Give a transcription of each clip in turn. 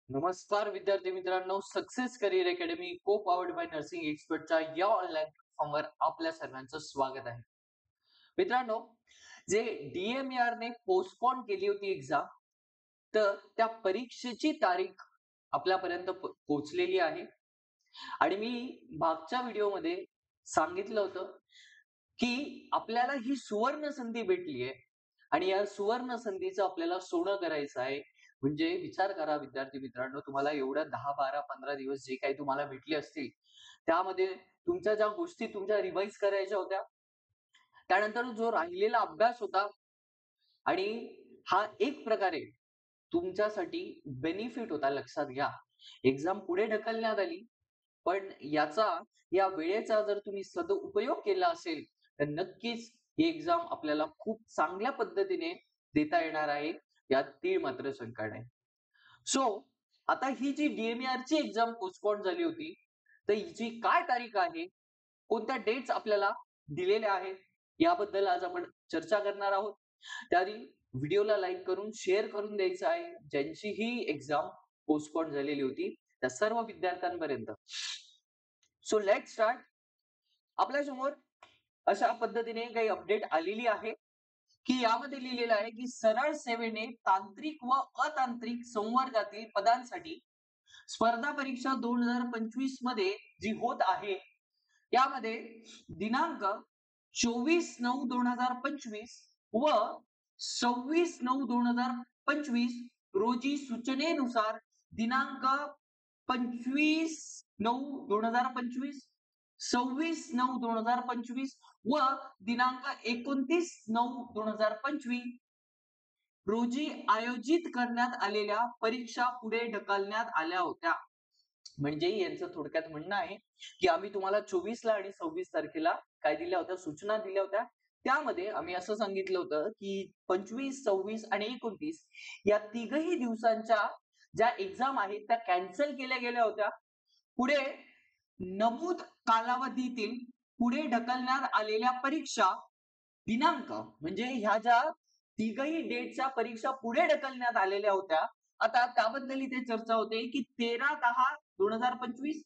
नमस्कार विद्यार्थी मित्रांनो, सक्सेस करिअर अकॅडमी को पॉवर्ड बाय नर्सिंग एक्सपर्टच्या या ऑनलाईन प्लॅटफॉर्मवर आपल्या सर्वांचं स्वागत आहे. मित्रांनो, जे DMAR ने पोस्टपोन केली होती एक्झाम, तर त्या परीक्षेची तारीख आपल्यापर्यंत पोहोचलेली आहे. आणि मी मागच्या व्हिडिओमध्ये सांगितलं होतं, की आपल्याला ही सुवर्ण संधी भेटली आहे आणि या सुवर्ण संधीचं आपल्याला सोनं करायचं आहे. म्हणजे विचार करा विद्यार्थी मित्रांनो, तुम्हाला एवढ्या 10, 12, 15 दिवस जे काही तुम्हाला भेटले असतील, त्यामध्ये तुमच्या ज्या गोष्टी तुमच्या रिवाईज करायच्या होत्या, त्यानंतर जो राहिलेला अभ्यास होता आणि हा एक प्रकारे तुमच्यासाठी बेनिफिट होता लक्षात घ्या. एक्झाम पुढे ढकलण्यात आली, पण या वेळेचा जर तुम्ही सदुपयोग केला असेल, तर नक्कीच ही एक्झाम आपल्याला खूप चांगल्या पद्धतीने देता येणार आहे. यात तीळ मात्र शंका नाही. सो आता ही जी ची एक्झाम पोस्टपोन झाली होती, तर हिची काय तारीख आहे? कोणत्या डेट्स आपल्याला दिलेल्या आहेत? याबद्दल आज आपण चर्चा करणार आहोत. त्याआधी व्हिडिओला लाईक करून शेअर करून द्यायचं आहे. ज्यांची ही एक्झाम पोस्टपोन झालेली होती, त्या सर्व विद्यार्थ्यांपर्यंत. So let's start. आपल्यासमोर अशा पद्धतीने काही अपडेट आलेली आहे, की यामध्ये लिहिलेलं आहे, की सरळ सेवेने तांत्रिक व अतांत्रिक संवर्गातील पदांसाठी स्पर्धा परीक्षा 2025 मध्ये जी होत आहे, यामध्ये दिनांक 24/9/2025 व 26/9/2025 रोजी सूचनेनुसार दिनांक 25/9/2025, 26/9/2025 व दिनांक 29/9/2025 रोजी आयोजित करण्यात आलेल्या परीक्षा पुढे ढकलण्यात आल्या होत्या. म्हणजे यांचं थोडक्यात म्हणणं आहे, की आम्ही तुम्हाला 24 ला आणि 26 तारखेला काय दिल्या होत्या, सूचना दिल्या होत्या. त्यामध्ये आम्ही असं सांगितलं होतं, की 25, 26 आणि 29 या तिघही दिवसांच्या ज्या एक्झाम आहेत त्या कॅन्सल केल्या गेल्या होत्या. पुढे नमूद कालावधीतील पुढे ढकलण्यात आलेल्या परीक्षा दिनांक म्हणजे ह्या ज्या तिघही डेटच्या परीक्षा पुढे ढकलण्यात आलेल्या होत्या. आता त्याबद्दल इथे चर्चा होते, की 13/10/2025,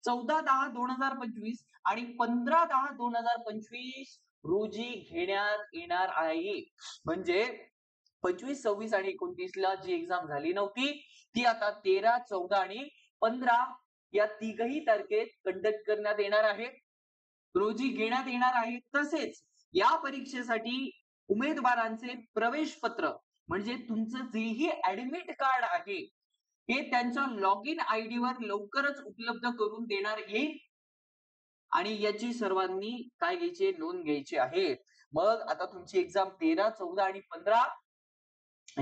14/10/2025 आणि 15/10/2025 रोजी घेण्यात येणार आहे. म्हणजे 25, 26 आणि 29 ला जी एक्झाम झाली नव्हती, ती आता 13, 14 आणि 15 या तिघही तारखेत कंडक्ट करण्यात येणार आहे. रोजी घेण्यात येणार आहे. तसेच या परीक्षेसाठी उमेदवारांचे प्रवेश पत्र म्हणजे तुमचं जेही ऍडमिट कार्ड आहे, हे त्यांच्या लॉग इन आयडी वर लवकरच उपलब्ध करून देणार येईल आणि याची सर्वांनी काय घ्यायची, नोंद घ्यायची आहे. मग आता तुमची एक्झाम 13, 14 आणि 15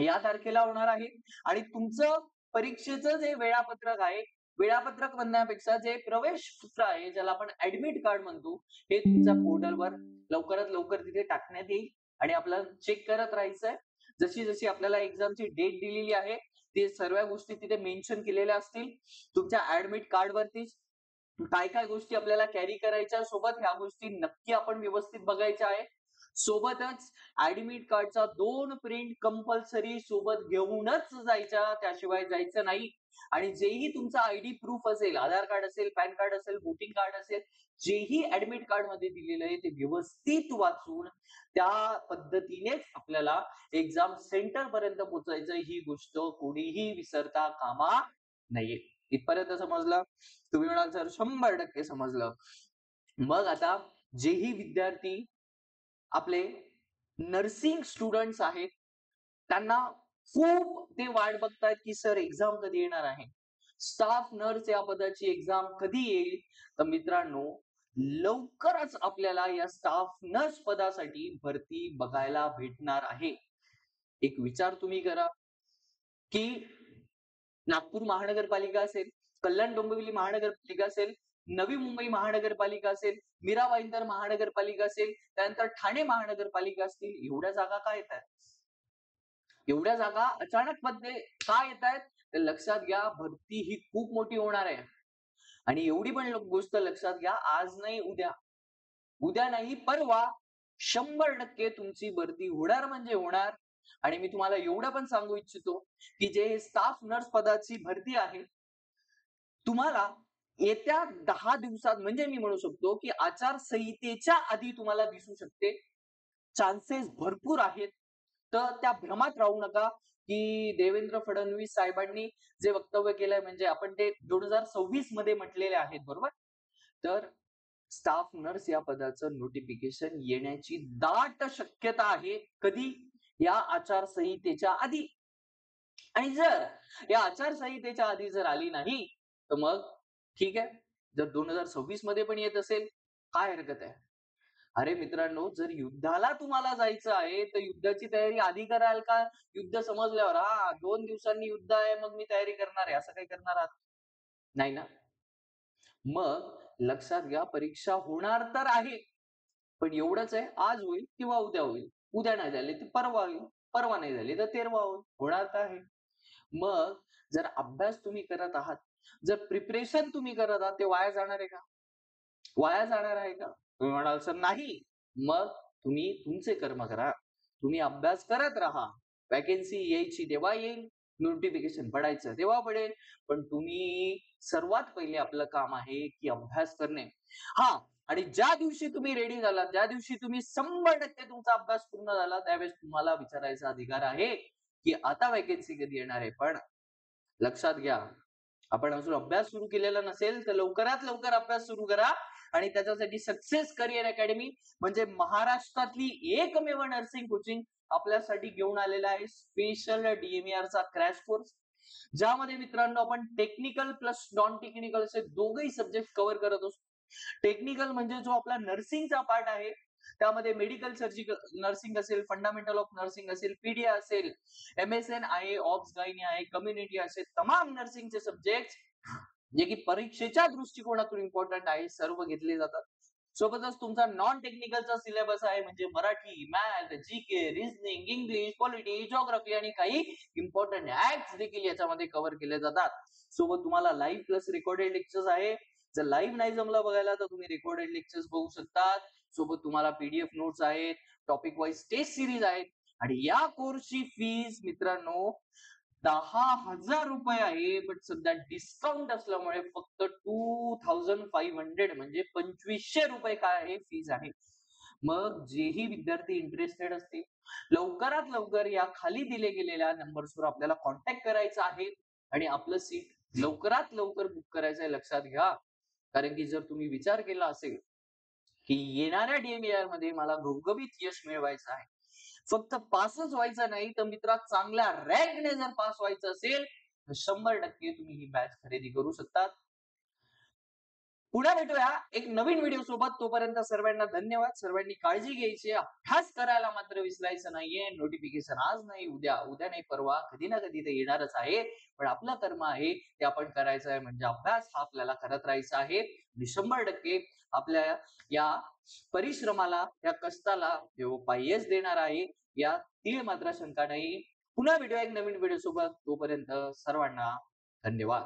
या तारखेला होणार आहे आणि तुमचं परीक्षेचं जे वेळापत्रक आहे, वेळापत्रक म्हणण्यापेक्षा जे प्रवेश पत्र आहे, ज्याला आपण ऍडमिट कार्ड म्हणतो, हे तुमच्या पोर्टलवर लवकरात लवकर तिथे टाकण्यात येईल आणि आपल्याला चेक करत राहायचंय. जशी जशी आपल्याला एक्झामची डेट दिलेली आहे, ते सर्व गोष्टी तिथे मेन्शन केलेल्या असतील. तुमच्या ऍडमिट कार्ड वरतीच काय काय गोष्टी आपल्याला कॅरी करायच्या, सोबत ह्या गोष्टी नक्की आपण व्यवस्थित बघायच्या आहे. सोबतच ऍडमिट कार्डचा 2 प्रिंट कंपल्सरी सोबत घेऊनच जायच्या, त्याशिवाय जायचं नाही. आणि जेही तुमचा आयडी प्रूफ असेल, आधार कार्ड असेल, पॅन कार्ड असेल, वोटिंग कार्ड असेल, जेही ऍडमिट कार्ड मध्ये दिलेलं आहे ते व्यवस्थित वाचून त्या पद्धतीनेच आपल्याला एक्झाम सेंटर पर्यंत पोहोचायचं. ही गोष्ट कोणीही विसरता कामा नये. इथपर्यंत समजलं? तुम्ही म्हणाल सर 100% समजलं. मग आता जेही विद्यार्थी आपले नर्सिंग स्टुडंट्स आहेत, त्यांना खूप ते वाट बघतायत, की सर एक्झाम कधी येणार आहे? स्टाफ नर्स या पदाची एक्झाम कधी येईल? तर मित्रांनो, लवकरच आपल्याला या स्टाफ नर्स पदासाठी भरती बघायला भेटणार आहे. एक विचार तुम्ही करा, की नागपूर महानगरपालिका असेल, कल्याण डोंबिवली महानगरपालिका असेल, नवी मुंबई महानगरपालिका असेल, मीरा भाईंदर महानगरपालिका असेल, त्यानंतर ठाणे महानगरपालिका असतील, एवढ्या जागा का येतायत? एवढ्या जागा अचानक मध्ये का येतायत? तर लक्षात घ्या, भरती ही खूप मोठी होणार आहे. आणि एवढी पण गोष्ट लक्षात घ्या, आज नाही उद्या, उद्या नाही परवा 100% तुमची भरती होणार म्हणजे होणार. आणि मी तुम्हाला एवढं पण सांगू इच्छितो की जे स्टाफ नर्स पदाची भरती आहे, तुम्हाला येत्या 10 दिवसात म्हणजे मी म्हणू शकतो की आचारसंहितेच्या आधी तुम्हाला दिसू शकते. चान्सेस भरपूर आहेत. तर त्या भ्रमात राहू नका, की देवेंद्र फडणवीस साहेबांनी जे वक्तव्य केलंय म्हणजे आपण ते 2026 मध्ये म्हटलेले आहेत, बरोबर? तर स्टाफ नर्स या पदाचं नोटिफिकेशन येण्याची दाट शक्यता आहे. कधी? या आचारसंहितेच्या आधी. आणि जर या आचारसंहितेच्या आधी जर आली नाही, तर मग ठीक आहे. जर 2026 मध्ये पण येत असेल, काय हरकत आहे? अरे मित्रांनो, जर युद्धाला तुम्हाला जायचं आहे, तर युद्धाची तयारी आधी कराल का युद्ध समजल्यावर? हां, 2 दिवसांनी युद्ध आहे, मग मी तयारी करणार आहे, असं काही करणार आहात? नाही ना? मग लक्षात घ्या, परीक्षा होणार तर आहे. पण एवढंच आहे, आज होईल किंवा उद्या होईल. उद्या नाही झाली तर परवा होईल. परवा नाही झाली तर तेरवा होईल. होणार तर आहे. मग जर अभ्यास तुम्ही करत आहात, जर प्रिपरेशन तुम्ही करत आहात, ते वाया जाणार आहे का? वाया जाणार आहे का? तुम्ही म्हणाल, "सर नाही." मग तुम्ही तुमचे कर्म करा. तुम्ही अभ्यास करत राहा. व्हॅकन्सी यायची तेव्हा येईल, नोटिफिकेशन पडायचं तेव्हा पडेल. पण तुम्ही सर्वात पहिले आपलं काम आहे, की अभ्यास करणे. हां, आणि ज्या दिवशी तुम्ही रेडी झालात, ज्या दिवशी तुम्ही 100% तुमचा अभ्यास पूर्ण झाला, त्यावेळेस तुम्हाला विचारायचा अधिकार आहे, की आता व्हॅकन्सी कधी येणार आहे. पण लक्षात घ्या, आपण अजून अभ्यास सुरू केलेला नसेल, तर लवकरात लवकर अभ्यास सुरू करा आणि त्याच्यासाठी सक्सेस करियर अकॅडमी म्हणजे महाराष्ट्रातली एकमेव नर्सिंग कोचिंग आपल्यासाठी घेऊन आलेला आहे स्पेशल चा क्रॅश कोर्स. ज्यामध्ये मित्रांनो आपण टेक्निकल प्लस नॉन टेक्निकल असे दोघही सब्जेक्ट कव्हर करत असतो. टेक्निकल म्हणजे जो आपला नर्सिंगचा पार्ट आहे, त्यामध्ये मेडिकल सर्जिकल नर्सिंग असेल, फंडामेंटल ऑफ नर्सिंग असेल, पीडिया असेल, एम-एस-एन आहे, ऑब्स गायनी आहे, कम्युनिटी असे तमाम नर्सिंगचे सब्जेक्ट जे की परीक्षेच्या दृष्टिकोनातून इम्पॉर्टंट आहे, सर्व घेतले जातात. सोबतच तुमचा नॉन टेक्निकलचा सिलेबस आहे म्हणजे Marathi, math, GK, reasoning, English, polity, geography आणि काही इम्पॉर्टंट ऍक्ट्स देखील याच्यामध्ये कव्हर केले जातात. सोबत तुम्हाला लाईव्ह प्लस रेकॉर्डेड लेक्चर्स आहे. जर लाईव्ह नाही जमलं बघायला तर तुम्ही रेकॉर्डेड लेक्चर्स बघू शकतात. सोबत तुम्हाला पीडीएफ नोट्स आहेत, टॉपिक वाईज टेस्ट सिरीज आहेत आणि या कोर्सची फीज मित्रांनो 10,000 आहे. बट सध्या डिस्काउंट असल्यामुळे फक्त 2,500 म्हणजे 2,500 रुपये काय आहे फीज आहे. मग जेही विद्यार्थी इंटरेस्टेड असतील, लवकरात लवकर या खाली दिले गेलेल्या नंबर्सवर आपल्याला कॉन्टॅक्ट करायचा आहे आणि आपलं सीट लवकरात लवकर बुक करायचं आहे, लक्षात घ्या. कारण की जर तुम्ही विचार केला असेल, की येणाऱ्या DMER मध्ये मला घवघवीत यश मिळवायचं आहे. फक्त पासच व्हायचं नाही, तर मित्रा चांगल्या रँकने जर पास व्हायचं असेल, तर 100% तुम्ही ही बॅच खरेदी करू शकता. पुन्हा भेटूया एक नवीन व्हिडिओ सोबत. तोपर्यंत सर्वांना धन्यवाद. सर्वांनी काळजी घ्यायची. अभ्यास करायला मात्र विसरायचं नाहीये. नोटिफिकेशन आज नाही, उद्या, उद्या नाही परवा, कधी ना कधी ते येणारच आहे. पण आपलं कर्म आहे ते आपण करायचं आहे म्हणजे अभ्यास हा आपल्याला करत राहायचा आहे. आणि 100% आपल्या या परिश्रमाला, या कष्टाला देव यश देणार आहे. यात तीळ मात्र शंका नाही. पुन्हा भेटूया एक नवीन व्हिडिओ सोबत. तोपर्यंत सर्वांना धन्यवाद.